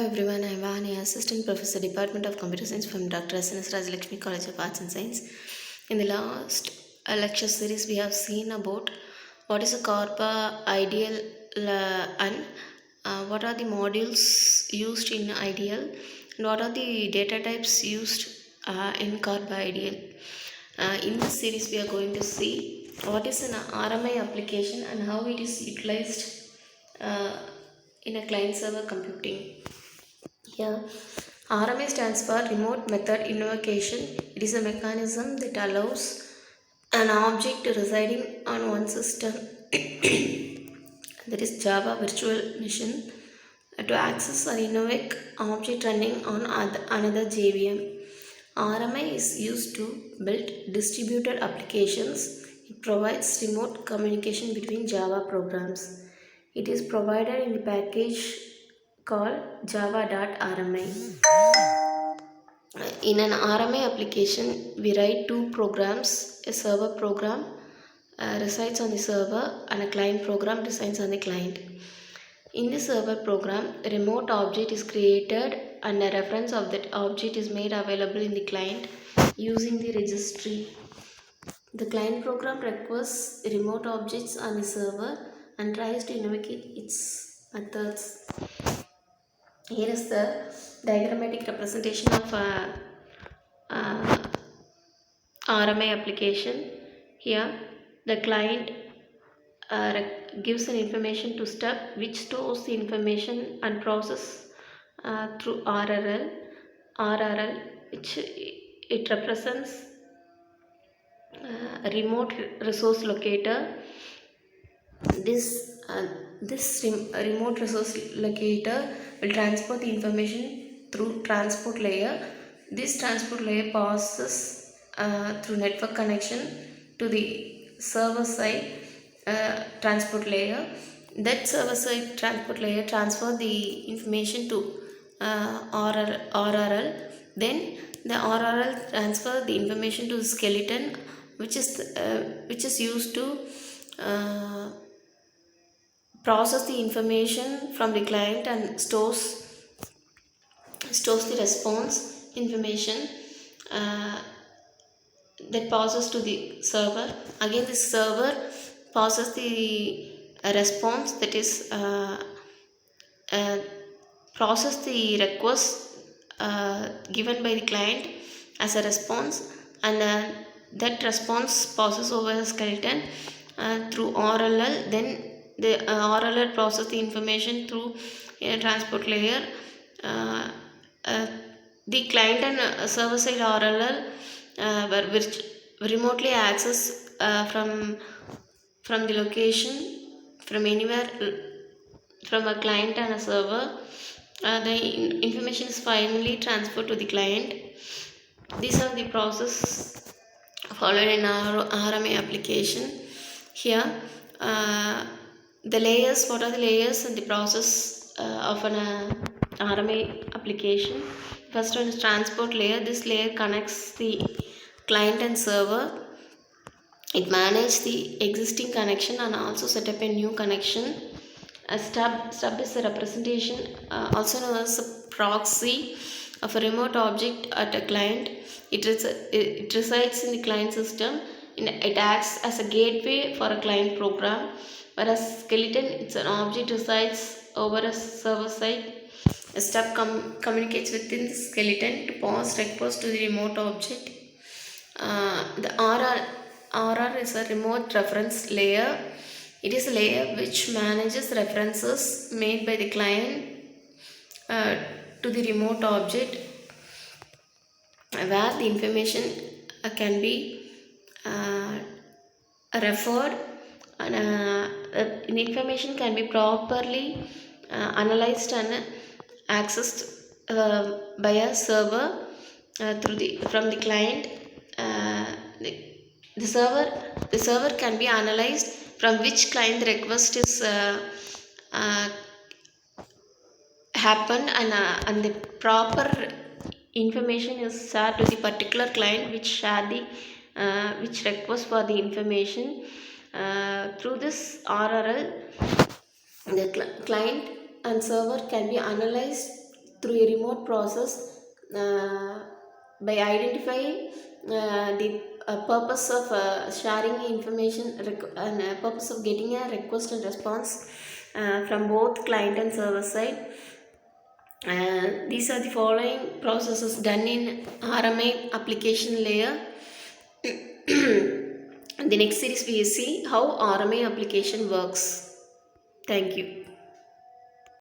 Everyone, I'm Vani, Assistant Professor, Department of Computer Science from DrSNSRCAS College of Arts and Science. In the last lecture series, we have seen about what is a corpa ideal and what are the modules used in ideal and what are the data types used in corpa ideal. In this series, we are going to see what is an RMI application and how it is utilized in a client-server computing. Here, RMI stands for Remote Method Invocation. It is a mechanism that allows an object residing on one system, that is Java virtual machine, to access or invoke object running on another JVM. RMI is used to build distributed applications. It provides remote communication between Java programs. It is provided in the package called java.rmi. In an RMI application, we write two programs. A server program resides on the server and a client program resides on the client. In the server program, a remote object is created and a reference of that object is made available in the client using the registry. The client program requests remote objects on the server and tries to invoke its methods. Here is the diagrammatic representation of RMI application. Here, the client gives an information to step which stores the information and process through RRL, which it represents a remote resource locator. This remote resource locator will transport the information through transport layer. This transport layer passes through network connection to the server side transport layer. That server side transport layer transfer the information to RRL. Then the RRL transfer the information to the skeleton, which is used to process the information from the client and stores the response information that passes to the server. Again, this server passes the response, that is process the request given by the client as a response, and that response passes over the skeleton through RLL. Then the RLL process the information through a transport layer. The client and server side RLL which remotely access from the location, from anywhere, from a client and a server. The information is finally transferred to the client. These are the process followed in our RMI application. Here, the layers, what are the layers in the process of an RMI application? First one is transport layer. This layer connects the client and server. It manages the existing connection and also set up a new connection. A stub is a representation, also known as a proxy of a remote object at a client. It resides in the client system. It acts as a gateway for a client program. Whereas skeleton, it's an object resides over a server side. A stub communicates within the skeleton to pass request to the remote object. The RR is a remote reference layer. It is a layer which manages references made by the client to the remote object, where the information can be referred, and the information can be properly analyzed and accessed by a server from the client. The server can be analyzed from which client the request is happened, and the proper information is shared to the particular client which request for the information. Through this RRL, the client and server can be analyzed through a remote process by identifying the purpose of sharing information and purpose of getting a request and response from both client and server side. These are the following processes done in RMI application layer. In the next series we will see how RMI application works. Thank you.